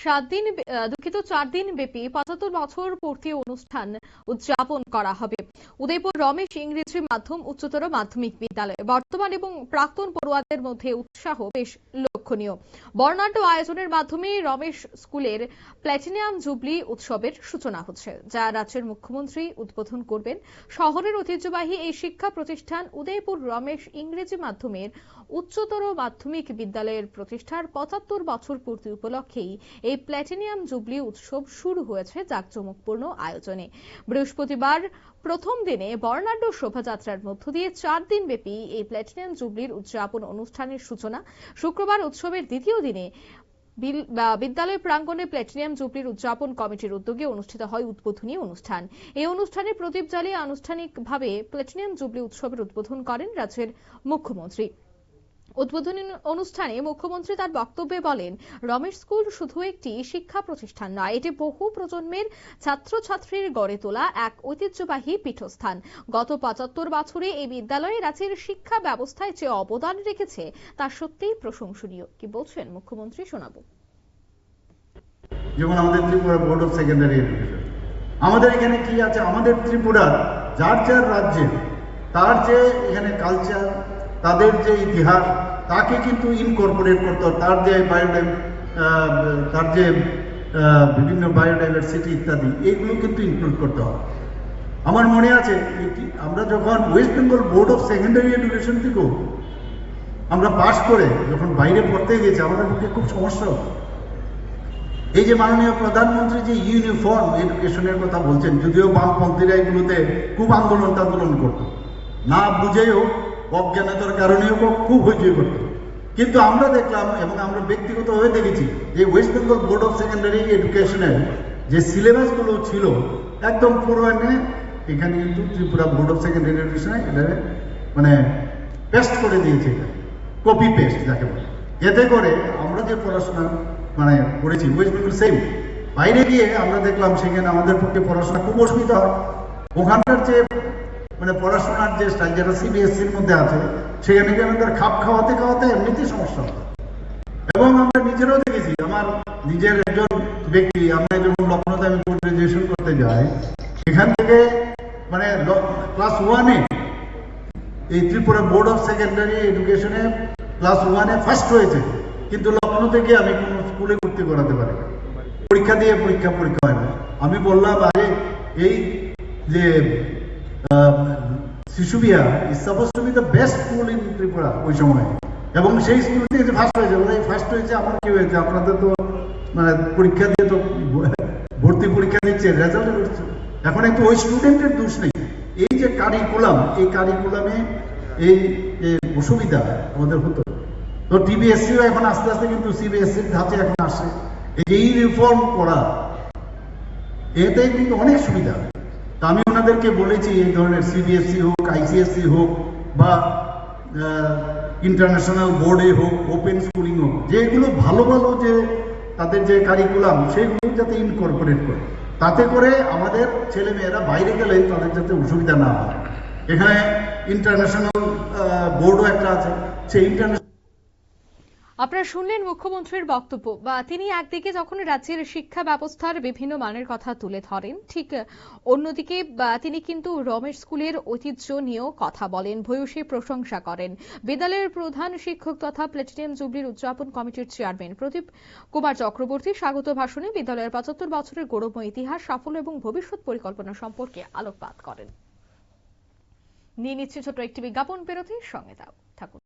চার দিন ব্যাপী ৭৫ বছর পূর্তি অনুষ্ঠান উদযাপন করা হবে উদয়পুর রমেশ ইংরেজি মাধ্যম উচ্চতর মাধ্যমিক বিদ্যালয়ে। বর্তমান এবং প্রাক্তন পড়ুয়াদের মধ্যে উৎসাহ বেশ লক্ষণীয়। বর্ণাঢ্য আয়োজনের মাধ্যমে রমেশ স্কুলের প্ল্যাটিনাম জুবলি উৎসবের সূচনা হচ্ছে, যা রাজ্যের মুখ্যমন্ত্রী উদ্বোধন করবেন। শহরের ঐতিহ্যবাহী এই শিক্ষা প্রতিষ্ঠান উদয়পুর রমেশ ইংরেজি মাধ্যমের উচ্চতর মাধ্যমিক বিদ্যালয়ের প্রতিষ্ঠার ৭৫ বছর পূর্তি উপলক্ষেই এই প্ল্যাটিনাম জুবলি উৎসব শুরু হয়েছে জাঁকজমকপূর্ণ আয়োজনে। বৃহস্পতিবার প্রথম দিনে বর্ণাঢ্য শোভাযাত্রার মধ্য দিয়ে ৪ দিন ব্যাপী এই প্ল্যাটিনাম জুবলির উদযাপন অনুষ্ঠানের সূচনা। শুক্রবার উৎসবের দ্বিতীয় দিনে বিদ্যালয় প্রাঙ্গণে প্ল্যাটিনাম জুবলির উদযাপন কমিটির উদ্যোগে অনুষ্ঠিত হয় উদ্বোধনী অনুষ্ঠান। এই অনুষ্ঠানে প্রদীপ জ্বালিয়ে আনুষ্ঠানিকভাবে প্ল্যাটিনাম জুবলি উৎসবের উদ্বোধন করেন রাজ্যের মুখ্যমন্ত্রী। উদ্বোধনী অনুষ্ঠানে মুখ্যমন্ত্রী তার বক্তব্যে বলেন, রমেশ স্কুল শুধু একটি শিক্ষা প্রতিষ্ঠান নয়, এটি বহু প্রজন্মের ছাত্রছাত্রীর গড়ে তোলা এক ঐতিহ্যবাহী পীঠস্থান। গত ৭৫ বছরে এই বিদ্যালয়ে রাজ্যের শিক্ষা ব্যবস্থায় যে অবদান রেখেছে তা সত্যিই প্রশংসনীয়। কি বলছেন মুখ্যমন্ত্রী শোনাবো। যেমন আমাদের Tripura board of secondary education, আমাদের এখানে কি আছে, আমাদের ত্রিপুরার যার যার রাজ্যে তার যে এখানে কালচার, তাদের যে ইতিহাস, তাকে কিন্তু ইনকর্পোরেট করতে হবে। তার যে বিভিন্ন বায়োডাইভার্সিটি ইত্যাদি, এইগুলো কিন্তু ইনক্লুড করতে হবে। আমার মনে আছে আমরা যখন West Bengal board of secondary education থেকেও আমরা পাশ করে যখন বাইরে পড়তে গেছি, আমাদের পক্ষে খুব সমস্যা হতো। এই যে মাননীয় প্রধানমন্ত্রী যে ইউনিফর্ম এডুকেশনের কথা বলছেন, যদিও বামপন্থীরা এগুলোতে খুব আন্দোলন করতো, না বুঝেও অজ্ঞানতার কারণেও খুব হইচই করত। কিন্তু আমরা দেখলাম এবং আমরা ব্যক্তিগতভাবে দেখেছি যে West Bengal board of secondary এডুকেশনের যে সিলেবাসগুলো ছিল একদম পূর্বাঙ্গে, এখানে কিন্তু ত্রিপুরা বোর্ড অফ সেকেন্ডারি এডুকেশনে এটা মানে পেস্ট করে দিয়েছে, এটা কপি পেস্ট যাকে বলে। এতে করে আমরা যে পড়াশোনা করেছি ওয়েস্ট বেঙ্গল সেম, বাইরে গিয়ে আমরা দেখলাম সেখানে আমাদের পক্ষে পড়াশোনা খুব অসুবিধা হয়। ওখানকার যে পড়াশোনার যে স্টাইল যেটা সিবিএসসির মধ্যে আছে, সেখানে গিয়ে আমাদের খাপ খাওয়াতে এমনিতেই সমস্যা হয়। এবং আমরা নিজেরাও দেখেছি, আমার নিজের একজন ব্যক্তি, আমরা যখন লখনৌতে আমি গ্রাজুয়েশন করতে যাই, এখান থেকে ক্লাস 1-এ এই ত্রিপুরা বোর্ড অফ সেকেন্ডারি এডুকেশনে ক্লাস 1-এ ফার্স্ট হয়েছে, কিন্তু লখনৌতে গিয়ে আমি কোনো স্কুলে ভর্তি করাতে পারি, পরীক্ষা হয় না। আমি বললাম, আরে এই যে Shishubihar is suppose two B the best school in Tripura ওই সময়, এবং সেই স্কুল থেকে ফার্স্ট হয়েছে। ফার্স্ট হয়েছে, আমার কি হয়েছে, আপনাদের তো পরীক্ষা দিয়ে তো ভর্তি পরীক্ষা দিচ্ছে, রেজাল্ট করছে। এখন একটু ওই স্টুডেন্টের দোষ নেই, এই যে কারিকুলাম, এই কারিকুলামে এই যে অসুবিধা আমাদের হতো। তো টিবিএসসিও এখন আস্তে আস্তে কিন্তু সিবিএসসির ধাঁচে এখন আসে। এই রিফর্ম করা, এতে কিন্তু অনেক সুবিধা। তা আমি ওনাদেরকে বলেছি, এই ধরনের সিবিএসসি হোক, আইসিএসসি হোক, বা ইন্টারন্যাশনাল বোর্ডে হোক, ওপেন স্কুলিং হোক, যেগুলো ভালো যে তাদের যে কারিকুলাম, সেগুলো যাতে ইনকর্পোরেট করে, তাতে করে আমাদের ছেলে মেয়েরা বাইরে গেলে তাদের যাতে অসুবিধা না হয়। এখানে ইন্টারন্যাশনাল বোর্ডও একটা আছে, সেই ইন্টারন্যাশনাল। আপনারা শুনলেন মুখ্যমন্ত্রীর বক্তব্য। তিনি একদিকে যখন রাজ্যের শিক্ষা ব্যবস্থার বিভিন্ন মানের কথা তুলে ধরেন, ঠিক অন্যদিকে তিনি কিন্তু রমেশ স্কুলের ঐতিহ্য নিয়েও কথা বলেন, ভূয়সী প্রশংসা করেন। বিদ্যালয়ের প্রধান শিক্ষক তথা প্ল্যাটিনাম জুবলির উদযাপন কমিটির চেয়ারম্যান প্রদীপ কুমার চক্রবর্তী স্বাগত ভাষণে বিদ্যালয়ের ৭৫ বছরের গৌরবময় ইতিহাস, সাফল্য এবং ভবিষ্যৎ পরিকল্পনা সম্পর্কে আলোকপাত করেন। নিয়ে নিচ্ছে ছোট্ট একটি বিজ্ঞাপন বিরতি, সঙ্গে থাকুন।